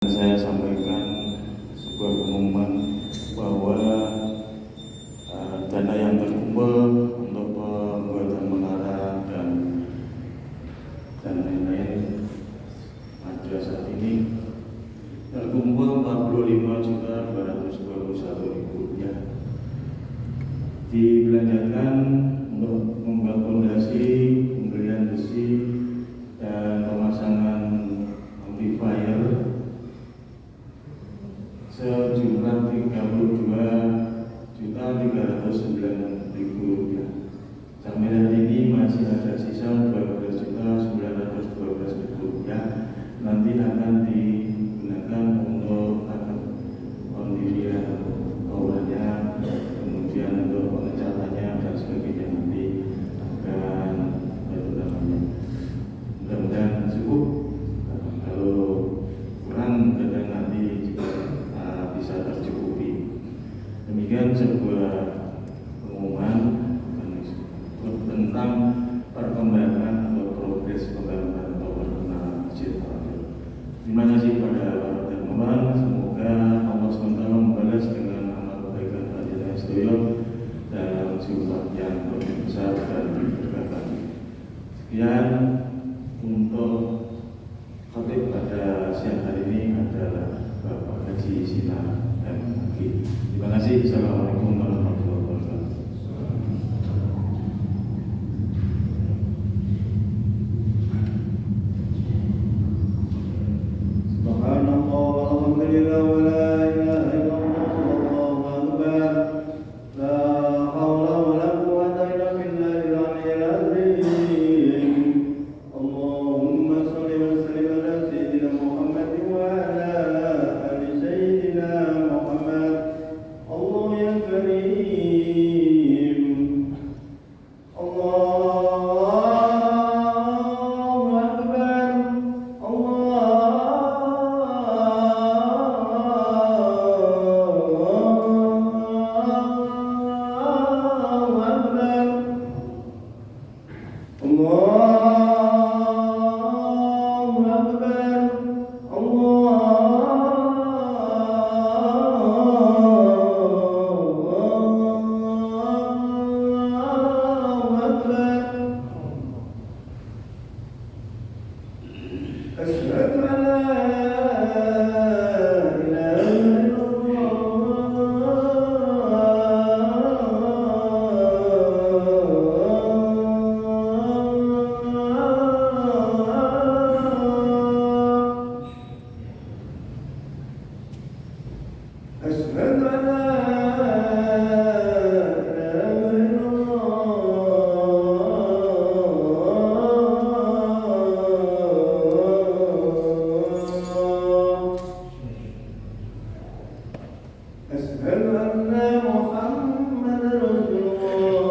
Saya sampaikan sebuah pengumuman bahwa dana yang terkumpul untuk pembuatan menara dan lain-lain pada saat ini terkumpul Rp45.221.000 dibelanjakan untuk membuat fondasi, pembelian besi dan pemasangan amplifier sejumlah Rp32.309.000. Sampai hari ini masih ada sisa Rp12.912.000. Nanti akan digunakan untuk pendirian aulanya, kemudian untuk pengecatannya dan sebagainya. Nanti akan mudah-mudahan cukup. Kalau kurang kadang nanti juga bisa tercukupi. Demikian sebuah pengumuman tentang perkembangan atau progres pembangunan tower menara Masjid Al-Akbar. Terima kasih kepada para dermawan. Semoga Allah SWT membalas dengan amal kebaikan panjenengan sedaya dalam jumlah yang lebih besar dan berkah. Sekian untuk khotib pada siang hari ini adalah Bapak Haji Sinar MG. Terima kasih. Assalamualaikum warahmatullahi wabarakatuh. Subhanallah walhamdulillah wa la ilaha illallah wallahu akbar. La haula wa la quwwata illa billahil aliyyil azim. Allahumma shalli wa sallim ala sayyidina Muhammad wa ala ali sayyidina Muhammad. Allah ya karim. Allahu akbar. Allahu akbar. Allahu akbar. Allahu akbar. Asyhadu an la ilaha illallah. Asyhadu an la ilaha illallah. Asyhadu anna Muhammadar Rasulullah.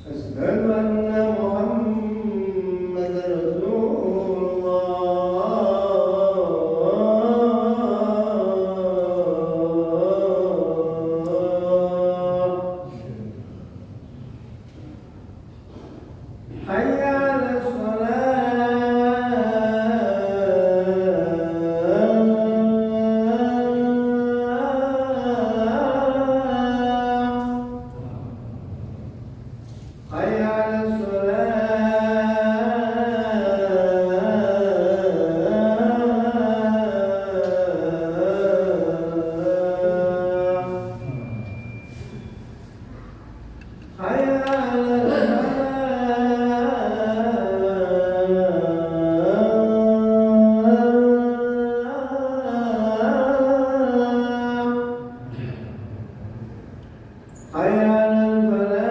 Asyhadu anna Muhammadar Rasulullah. Hayya 'alas shalah. Hayya 'alas shalah. Hayya 'alal falah. Hayya 'alal falah.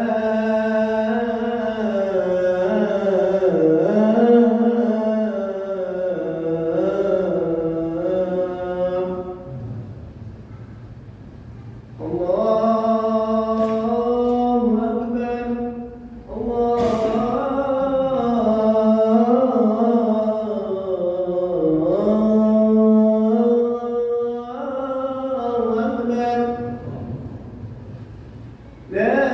Allahu akbar. Allahu akbar. La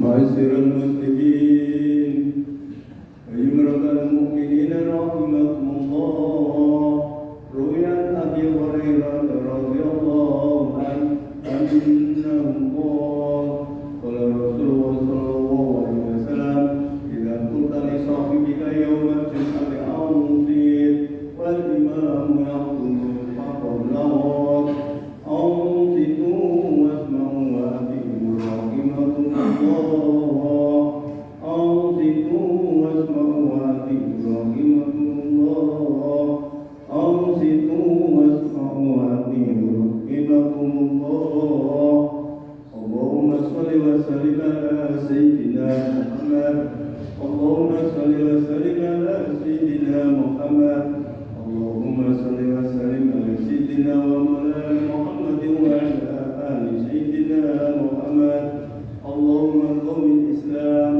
Ma'asyiral muslimin, ayyuhal mu'minina rahimakumullah. Ru'yan Abi Hurairah radhiyallahu anhu qala Rasulullah sallallahu alaihi wasallam, idza qulta li sahibika yawmal jum'ati anzir wal imamu yaqulu faqad أنصتوا واسمعوا وأطيعوا رحمكم الله. أنصتوا واسمعوا وأطيعوا رحمكم الله. أنصتوا واسمعوا وأطيعوا رحمكم الله. اللهم صل وسلم على سيدنا محمد. اللهم صل وسلم على سيدنا محمد. اللهم صل وسلم على سيدنا ومولانا محمد وعلى آل سيدنا محمد. اللهم قوم الإسلام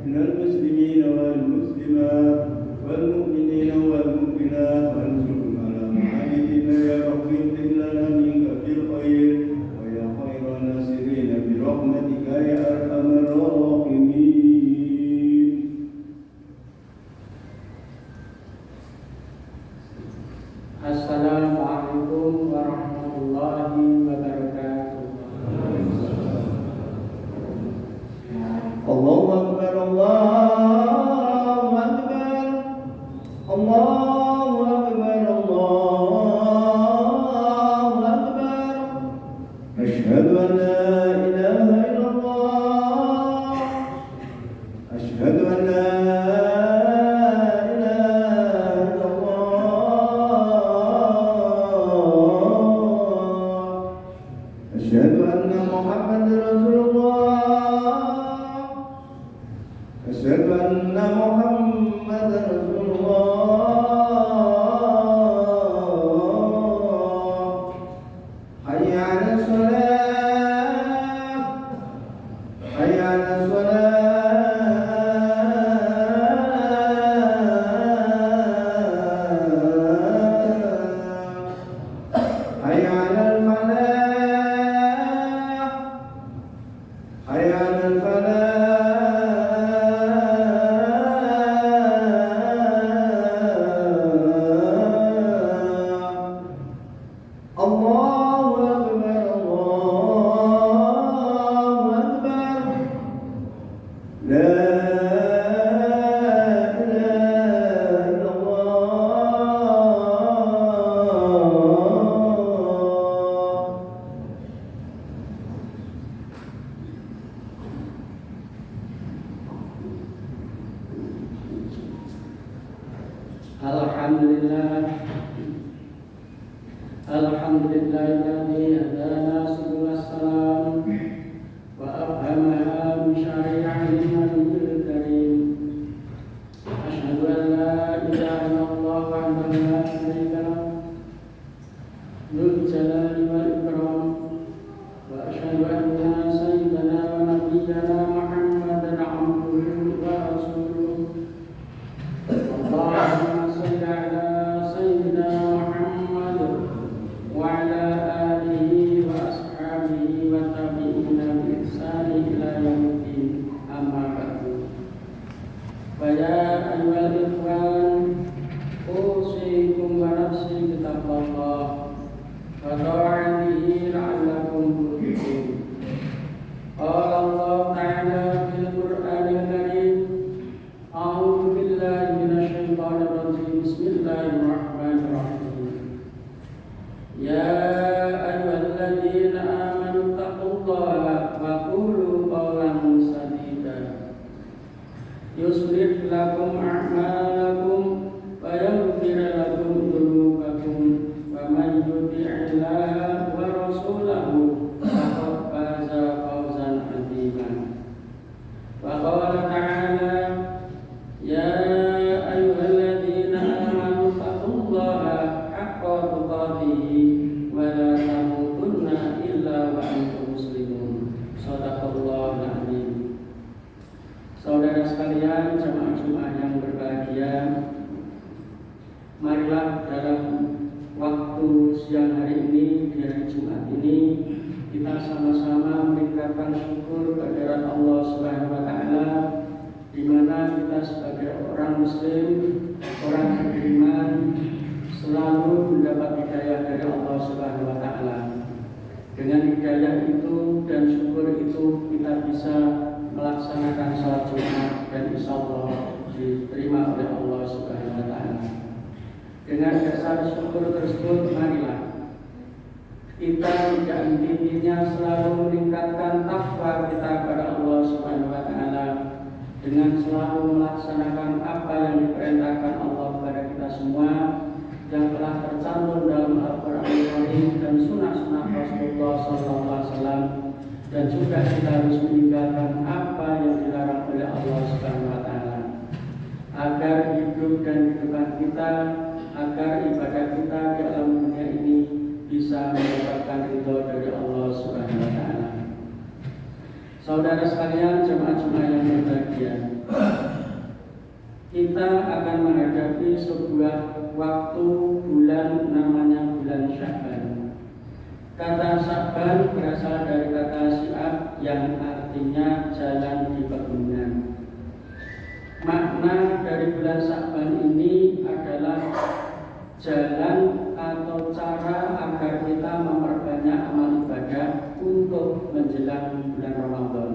من المسلمين والمسلمات والمؤمنين والمؤمنات وانصرهم على معاهدنا يا رب اغفر لنا منك بالخير ويا خير الناصرين برحمتك يا أرحم الراحمين. Assalamualaikum warahmatullahi wabarakatuh. Allahu Akbar, Allahu Akbar, Allahu Akbar, Allahu Akbar. Asyhadu an la ilaha illallah. Asyhadu an la أشهد أن محمد رسول الله. أشهد أن محمد رسول الله. حي على الصلاة. حي على الصلاة. حي على الفلاح. حي على الفلاح. الله أكبر، الله أكبر. لا إله إلا الله. Alhamdulillahilladzi hadana subul salam wa afhamaha bi syari'atin nabiyil karim. Asyhadu an la ilaha illallah wahdahu la syarika lahu dzul jalali wal ikram wa asyhadu anna sayyidana wa nabiyyana Muhammadan abduhu wa rasuluh. Allahumma shalli ala sayyidina Muhammad wa ala alihi wa ashabihi wa tabi'ina bi ihsan ila yaumiddin. Amma ba'du. Fa ya ayyuhal ikhwan, usikum wa nafsi bi taqwallah wa ta'atihi la'allakum tuflihun. Qala Allah ta'ala fil Qur'anil Karim, a'udzu billahi minasy syaithanir rajim. Bismillahirrahmanirrahim. Ya ayyuhalladzina amanu taqullaha wa qulu qawlan sadida yuslih lakum a'malakum wa yaghfir lakum dzunubakum wa man yuti'illaha wa rasulahu faqad faza fawzan 'aziman. Wa qala ta'ala ya ayyuhalladzina amanu taqullaha haqqa tuqatih wa la tamutunna illa wa antum muslimun. Shadaqallahul azim. Saudara sekalian, jemaah Jumat yang berbahagia, marilah dalam waktu siang hari ini, di hari Jumat ini, kita sama-sama meningkatkan syukur kehadirat Allah Subhanahu wa taala, di mana kita sebagai orang muslim, orang beriman, selalu mendapat hidayah dari Allah Subhanahu wa taala. Dengan hidayah itu dan syukur itu kita bisa melaksanakan salat Jumat dan insyaallah diterima oleh Allah Subhanahu wa taala. Dengan dasar syukur tersebut, marilah kita tidak intinya selalu meningkatkan takwa kita kepada Allah Subhanahu wa taala dengan selalu melaksanakan apa yang diperintahkan Allah kepada kita semua yang telah tercantum dalam Al-Qur'an dan sunnah-sunnah Rasulullah SAW, dan juga kita harus meninggalkan apa yang dilarang oleh Allah Subhanahu wa taala agar hidup dan kehidupan kita, agar ibadah kita di alam dunia ini bisa mendapatkan ridho dari Allah Subhanahu wa taala. Saudara sekalian, jemaah-jemaah yang berbahagia, kita akan menghadapi sebuah waktu bulan namanya bulan Sya'ban. Kata Sya'ban berasal dari kata Syi'ab yang artinya jalan di pegunungan. Makna dari bulan Sya'ban ini adalah jalan atau cara agar kita memperbanyak amal ibadah untuk menjelang bulan Ramadan.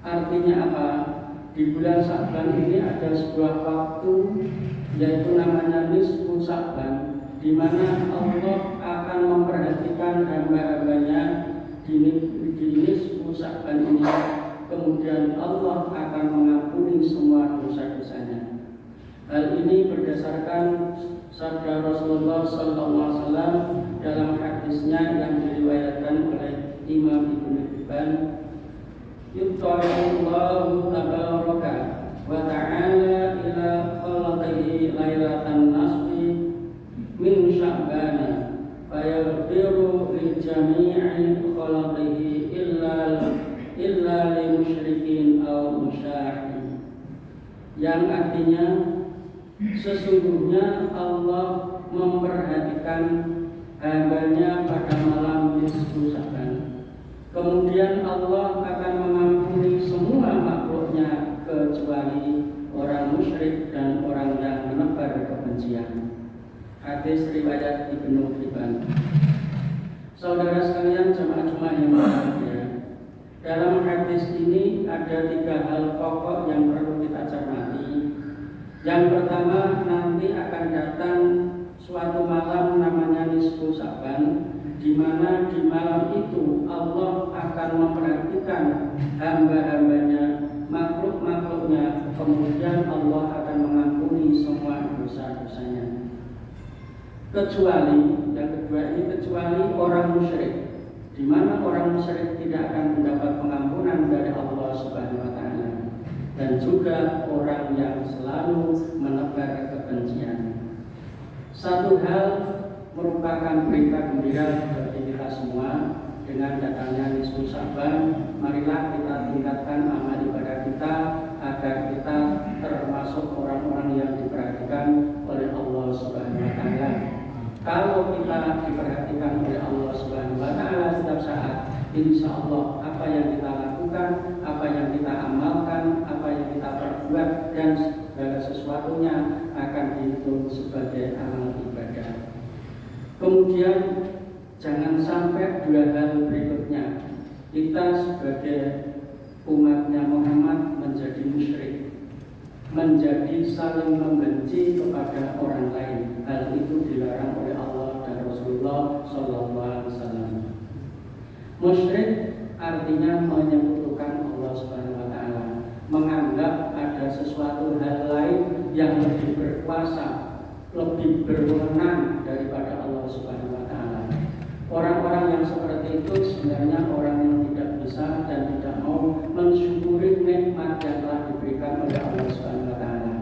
Artinya apa? Di bulan Sya'ban ini ada sebuah waktu, yaitu namanya nisfu Sya'ban, di mana Allah akan memperhatikan hamba-hambanya di nisfu Sya'ban ini. Kemudian Allah akan mengampuni semua dosa-dosanya. Hal ini berdasarkan sabda Rasulullah SAW dalam hadisnya yang diriwayatkan oleh Imam Ibnu Hibban. Yutta'allahu tabaraka wa ta'ala ila khalqihi lailatan nasfi min Sya'bana fayaghfiru li jami'i khalqihi illa li musyrikin aw musyahin, yang artinya sesungguhnya Allah memperhatikan hambanya pada malam nisfu Sya'ban. Kemudian Allah akan mengampuni semua makhluknya kecuali orang musyrik dan orang yang menebar kebencian. Hadis riwayat Ibnu Hibban. Saudara sekalian, jemaah-jemaah yang berbahagia, dalam hadis ini ada 3 hal pokok yang perlu kita cermati. Yang pertama, nanti akan datang suatu malam namanya nisfu Sya'ban, di mana di malam itu Allah akan memperhatikan hamba-hambanya, makhluk-makhluknya, kemudian Allah akan mengampuni semua dosa-dosanya. Kecuali, yang kedua ini, kecuali orang musyrik, di mana orang musyrik tidak akan mendapat pengampunan dari Allah Subhanahu wa Ta'ala, dan juga orang yang selalu menebar kebencian. Satu hal merupakan berita gembira bagi kita semua. Dengan datangnya nisfu Sya'ban, marilah kita tingkatkan amal ibadah kita agar kita termasuk orang-orang yang diperhatikan oleh Allah Subhanahu wa Ta'ala. Kalau kita diperhatikan oleh Allah Subhanahu wa Ta'ala setiap saat, insya Allah apa yang kita lakukan, apa yang kita amalkan, apa yang kita perbuat, dan segala sesuatunya akan dihitung sebagai amal ibadah. Kemudian jangan sampai dua hal berikutnya, kita sebagai umatnya Muhammad menjadi musyrik, menjadi saling membenci kepada orang lain. Hal itu dilarang oleh Allah dan Rasulullah SAW. Musyrik artinya menyekutukan Allah Subhanahu wa Ta'ala, menganggap ada sesuatu hal lain yang lebih berkuasa, lebih berwenang daripada Allah Subhanahu wa Ta'ala. Orang-orang yang seperti itu sebenarnya orang yang tidak bisa dan tidak mau mensyukuri nikmat yang telah diberikan oleh Allah Subhanahu wa Ta'ala.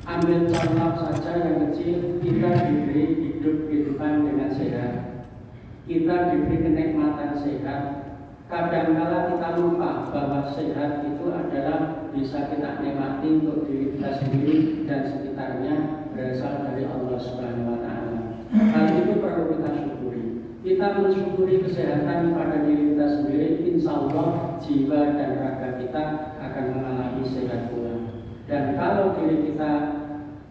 Ambil contoh saja yang kecil, kita diberi kehidupan dengan sehat, kita diberi kenikmatan sehat. Kadang-kala kita lupa bahwa sehat itu adalah bisa kita nikmati untuk diri kita sendiri dan sekitarnya, berasal dari Allah Subhanahu wa Ta'ala. Hal itu perlu kita syukuri. Kita mensyukuri kesehatan pada diri kita sendiri, insya Allah jiwa dan raga kita akan mengalami sehat pula. Dan kalau diri kita,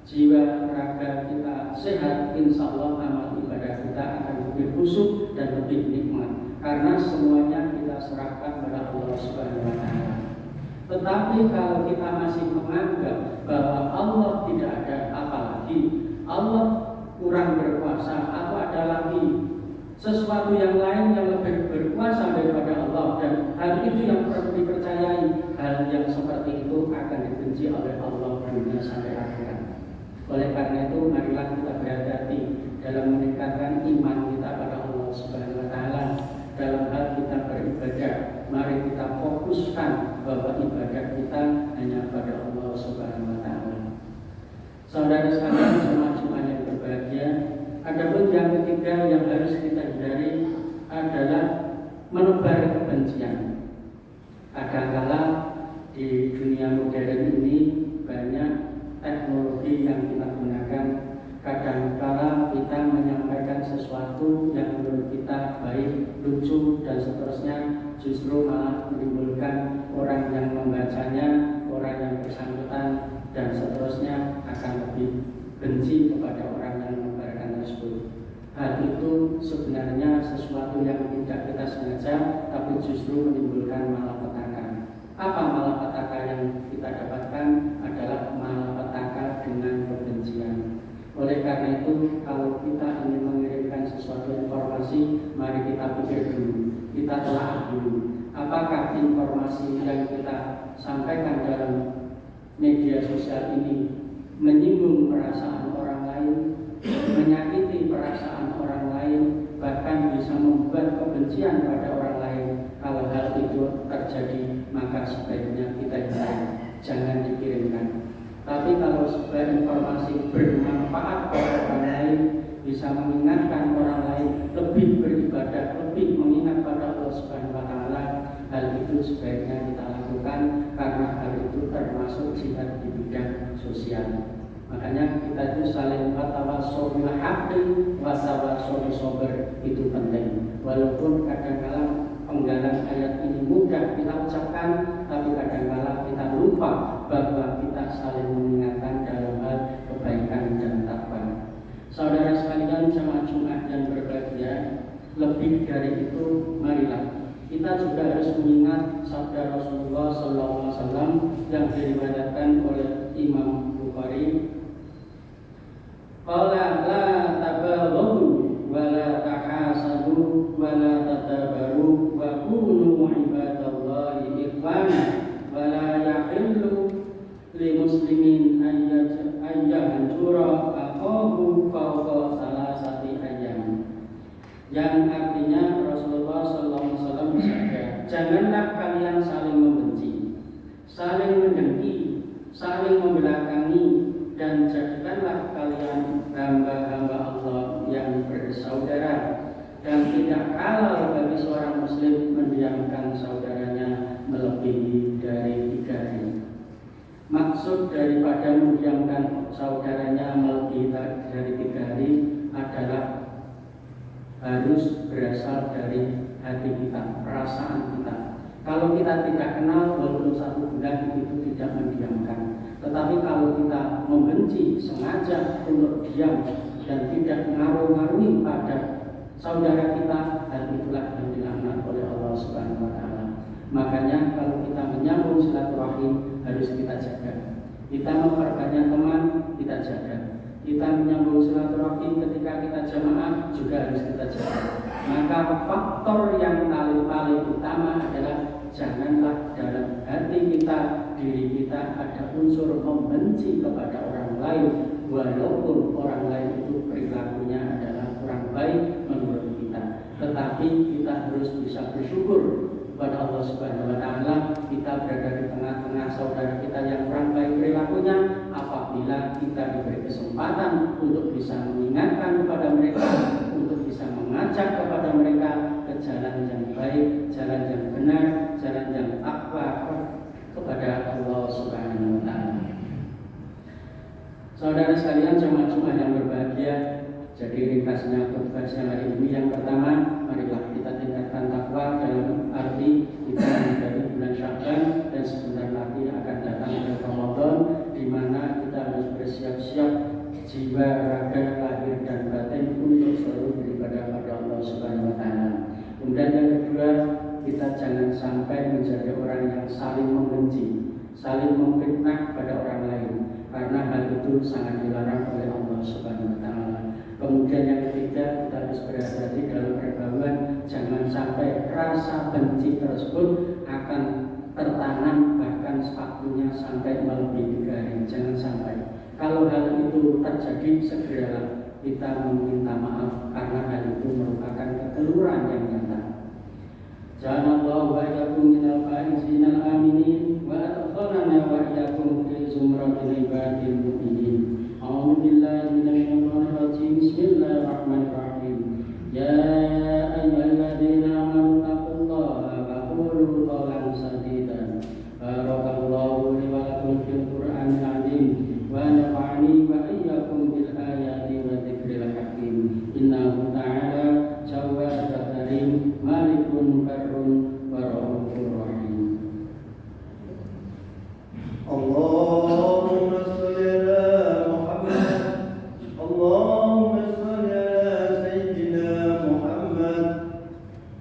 jiwa raga kita sehat, insya Allah amal ibadah kita akan lebih khusyuk dan lebih nikmat, karena semuanya kita serahkan pada Allah Subhanahu wa Ta'ala. Tetapi kalau kita masih menganggap bahwa Allah tidak ada, apalagi Allah kurang berkuasa, atau ada lagi sesuatu yang lain yang lebih berkuasa daripada Allah, dan hal itu yang perlu dipercayai, hal yang seperti itu akan dibenci oleh Allah dunia sampai akhirat. Oleh karena itu, marilah kita berhati-hati dalam meningkatkan iman kita pada Allah Subhanahu wa Ta'ala. Dalam hal kita beribadah, mari kita fokuskan bahwa ibadah kita hanya pada Allah Subhanahu wa Ta'ala. Saudara sekalian, jemaah yang berbahagia, adapun yang ketiga yang harus kita hindari adalah menebar kebencian. Kadang-kala di dunia modern ini banyak teknologi yang kita gunakan. Kadang-kala kita menyampaikan sesuatu yang menurut kita baik, lucu, dan seterusnya, justru malah menimbulkan orang yang membacanya, orang yang bersangkutan, dan seterusnya akan lebih benci kepada orang yang menyebarkan tersebut. Hal itu sebenarnya sesuatu yang tidak kita sengaja, tapi justru menimbulkan malapetaka. Apa malapetaka yang kita dapatkan? Adalah malapetaka dengan kebencian. Oleh karena itu, kalau kita ingin mengirimkan sesuatu informasi, mari kita pikir dulu, kita telah dulu, apakah informasi yang kita sampaikan dalam media sosial ini menyinggung perasaan orang lain, menyakiti perasaan orang lain, bahkan bisa membuat kebencian pada orang lain. Kalau hal itu terjadi, maka sebaiknya kita jangan dikirimkan. Tapi kalau sebuah informasi bermanfaat pada orang lain, bisa mengingatkan orang lain lebih beribadah, lebih mengingat pada Allah Subhanahu wa Ta'ala, hal itu sebaiknya kita lakukan, karena hal itu termasuk jihad di bidang sosial. Makanya kita itu saling watawasau bil haqqi watawasau bis sabr, itu penting. Walaupun kadang-kala penggalan ayat ini mudah kita ucapkan, tapi kadang-kala kita lupa bahwa kita saling mengingatkan dalam hal kebaikan dan takwa. Saudara sekalian, jemaah Jumat yang berbahagia, lebih dari itu, marilah kita juga harus mengingat sabda Rasulullah SAW yang diriwayatkan oleh Imam Bukhari. Qala la tabaghadu wa la tahasadu wa la tadabaru wa kunu ibadallahi ikhwana wa la yahillu li muslimin an Janganlah kalian saling membenci, saling mendengki, saling membelakangi, dan jadikanlah kalian hamba-hamba Allah yang bersaudara. Dan tidak halal bagi seorang muslim mendiamkan saudaranya melebihi dari 3 hari. Maksud daripada mendiamkan saudaranya melebihi dari 3 hari adalah harus berasal dari hati kita, perasaan kita. Kalau kita tidak kenal walaupun 1 bulan itu tidak mendiamkan. Tetapi kalau kita membenci sengaja untuk diam dan tidak mengaruh-ngaruhi pada saudara kita, hal itulah yang dilaknat oleh Allah Subhanahu wa taala. Makanya kalau kita menyambung silaturahim harus kita jaga. Kita memperbanyak teman, kita jaga. Kita menyambung silaturahim ketika kita jamaah juga harus kita jaga. Maka faktor yang paling utama adalah janganlah dalam hati kita, diri kita ada unsur membenci kepada orang lain, walaupun orang lain itu perilakunya adalah kurang baik menurut kita. Tetapi kita harus bisa bersyukur kepada Allah Subhanahu wa taala kita berada di tengah-tengah saudara kita yang kurang baik perilakunya. Apabila kita diberi kesempatan untuk bisa mengingatkan kepada mereka, untuk bisa mengajak kepada mereka ke jalan yang baik, jalan yang benar, jalan yang takwa kepada Allah Subhanahu wa taala. Saudara sekalian, jemaah yang berbahagia, jadi ringkasnya khutbah siang hari ini yang pertama, marilah kita tingkatkan takwa dalam arti kita menjadi bulan Sya'ban dan sebentar lagi akan datang bulan Ramadan, di mana kita harus bersiap-siap jiwa, raga, lahir dan batin untuk selalu beribadah pada Allah Subhanahu wa taala. Kemudian yang kedua, kita jangan sampai menjadi orang yang saling membenci, saling memfitnah pada orang lain, karena hal itu sangat dilarang oleh Allah Subhanahu wa taala. Kemudian yang ketiga, kita harus berhati-hati dalam pergaulan, jangan sampai rasa benci tersebut akan tertanam bahkan waktunya sampai melebihi 3 hari. Jangan sampai. Kalau hal itu terjadi, segeralah kita meminta maaf karena hal itu merupakan kekeluaran yang nyata. Ja'alallahu wa iyyakum minal faizin al-aminin wa adkhalana wa iyyakum fi zumratil ibadil mu'minin. A'udzu billahi minasyaitonir rajim. Bismillahirrahmanirrahim. Ya ayyuhalladzina amanu taqullaha wa qulu qawlan sadida. Barakallahu li wa lakum fil Qur'anil 'azim wa nafa'ani wa iyyakum bil ayati wa dzikril hakim. Innahu ta'ala jawwadun karim, malikun karun wa rahufur rahim. Allahumma shalli ala Muhammad, Allahumma shalli ala Sayyidina Muhammad,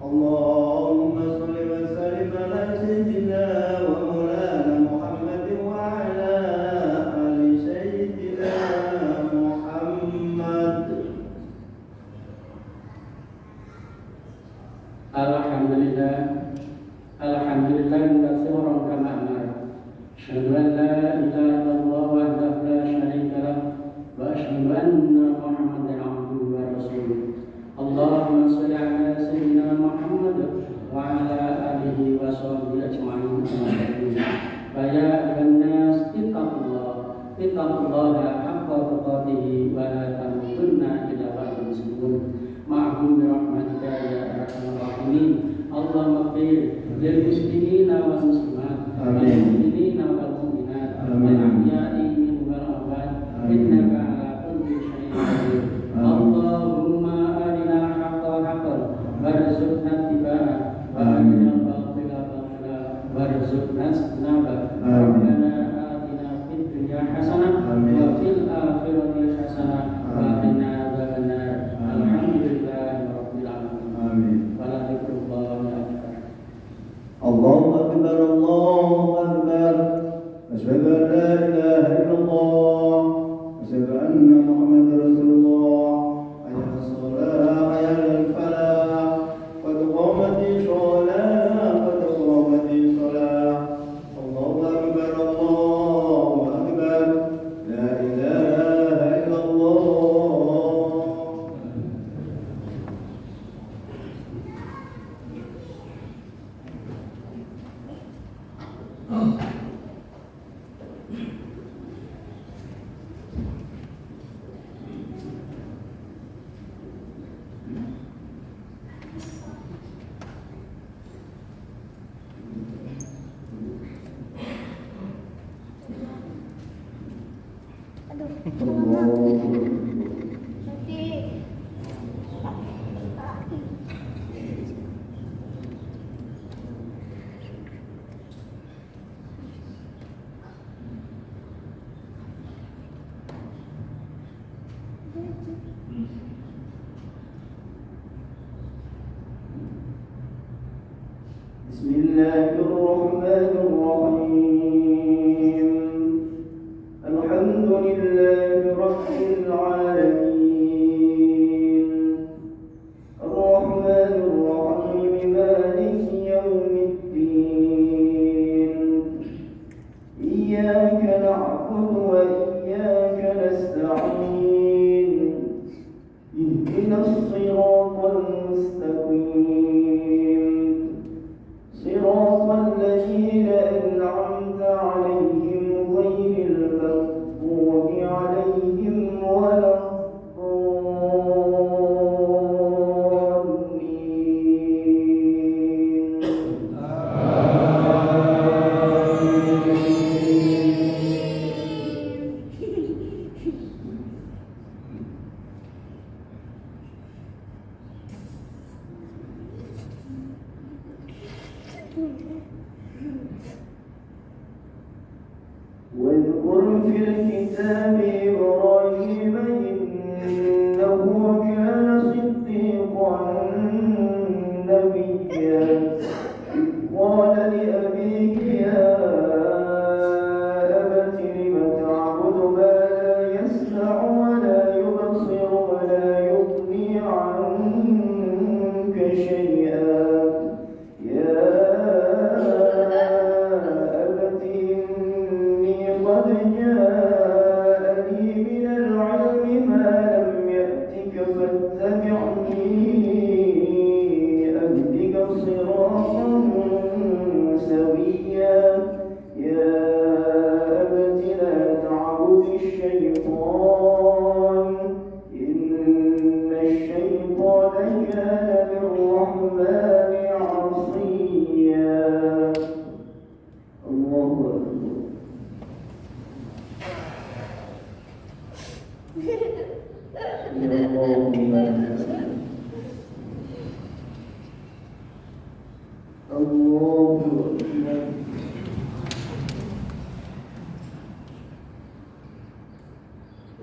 Allahumma shalli wa sallim ala Sayyidina wa Maulana Muhammad wa ala ali Sayyidina Muhammad. Alhamdulillah, alhamdulillah katsiran kama amara. Asyhadu an la ilaha illallah wahdahu la syarika lah wa asyhadu anna Muhammadan abduhu wa rasuluh. Allahumma shalli ala sayyidina Muhammad wa ala alihi wa sahbihi ajma'in. Fa ya ayyuhan nas ittaqullaha haqqa tuqatih wa la tamutunna illa wa antum muslimun. Ma'hum bi rahmatika ya arhamar rahimin. Allahumma ighfir lil muslimina wal muslimat, wal mu'minina wal mu'minat, wal ahya'i minhum wal amwat, innaka ala kulli syai'in qadir. Allahumma arina al-haqqa haqqan warzuqna ittiba'ah wa arina al-batila batila warzuqna ijtinabah. Rabbana atina fid dunya hasanah wa fil akhirati hasanah wa qina adzabannar. Alhamdulillahi rabbil alamin. Amin. Wa dzikrullahi akbar. Allahu akbar, Allahu akbar. Asyhadu an la ilaha illallah, asyhadu anna Muhammadar Rasulullah. Hayya 'alas shalah, hayya 'alal falah, qad qamatis shalah, qad qamatis shalah. Allahu akbar. بسم الله الرحمن الرحيم الحمد لله رب العالمين الرحمن الرحيم مالك يوم الدين إياك نعبد وإياك نستعين اهدنا الصراط المستقيم صراط الذين أنعمت عليهم غير المغضوب عليهم ولا واذكر في الكتاب إبراهيم إنه كان صديقا نبيا إذ قال لأبيه يا أبت لم تعبد ما لا يسمع ولا يبصر ولا يغني عنك شيئا يا أبت قد جاءني من العلم ما لم يأتك فاتبعني أهدك صراطا سويا يا أبت لا تعبد الشيطان إن الشيطان كان للرحمن عصيا الله أكبر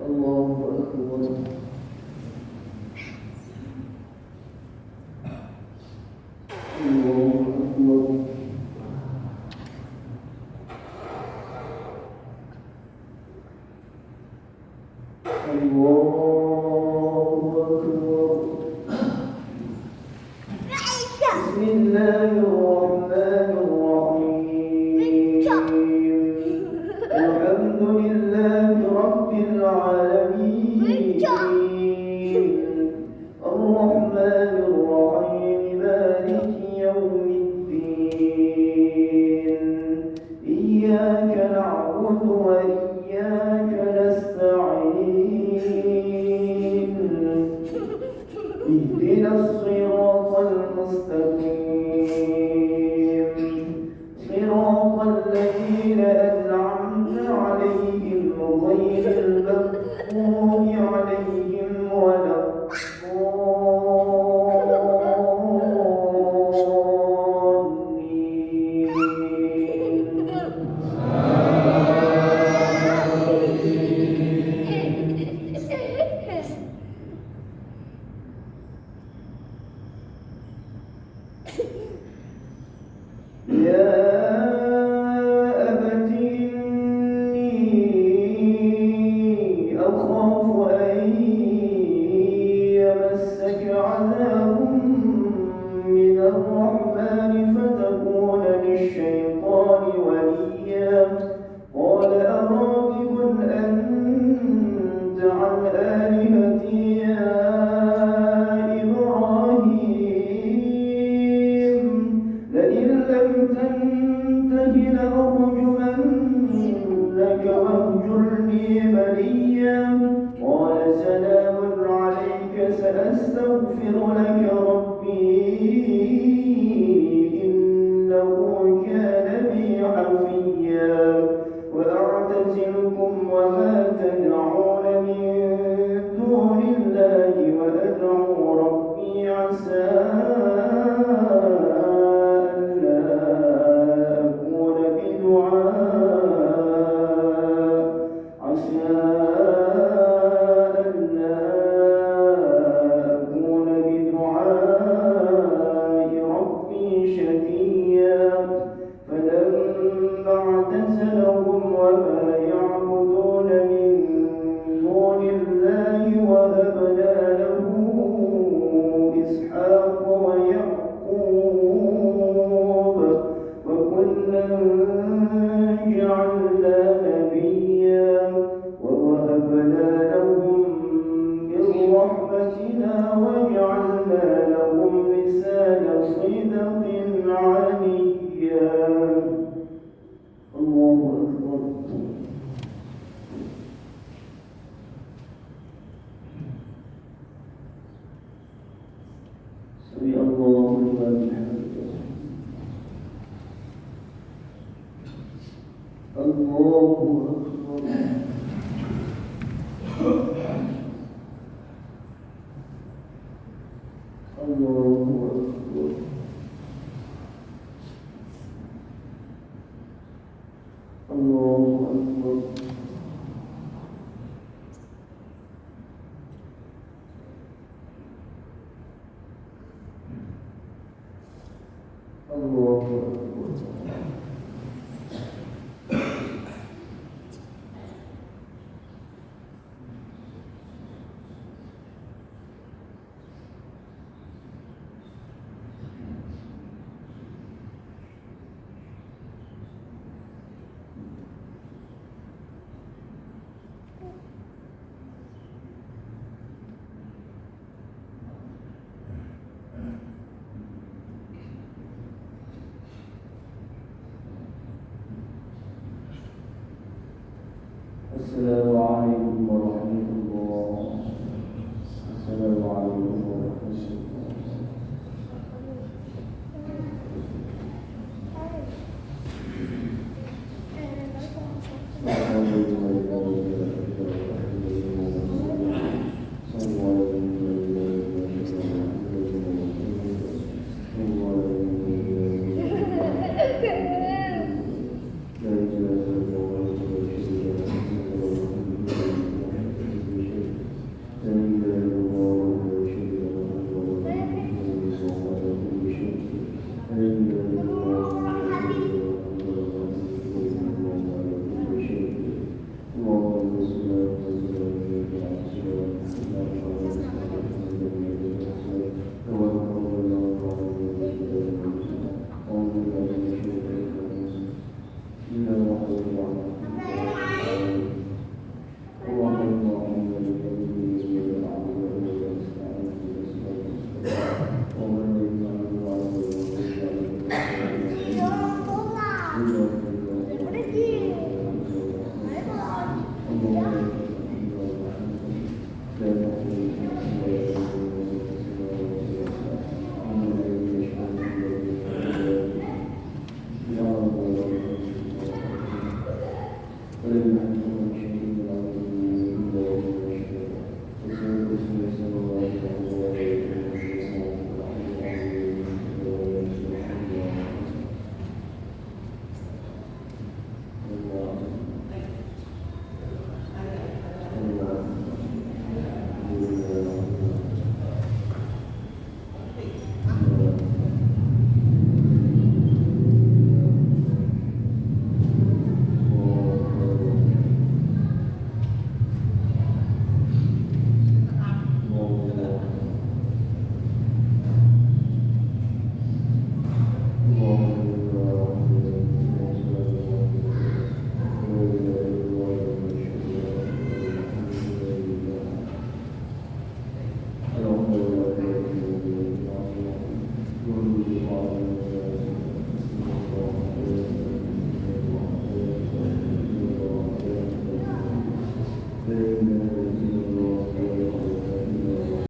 الله أكبر الله أكبر الله أكبر بسم الله الرحمن الرحيم الحمد لله رب العالمين الرحمن الرحيم مالك يوم الدين إياك نعبد وإياك نستعين اهدنا الصراط المستقيم صراط الذين أنعمت عليهم غير المغضوب عليهم ولا يا أبت إني أخاف أن يمسك عذاب من الرحمن فتكون للشيطان وليا قال أراغب أنت عن آلهتي يا إبراهيم لئن لم تنته لأرجمنك واهجرني مليا قال سلام عليك سأستغفر لك ربي إنه كان بي حفيا وأعتزلكم وما تدعون من دون الله وأدعو ربي عسى السلام عليكم ورحمة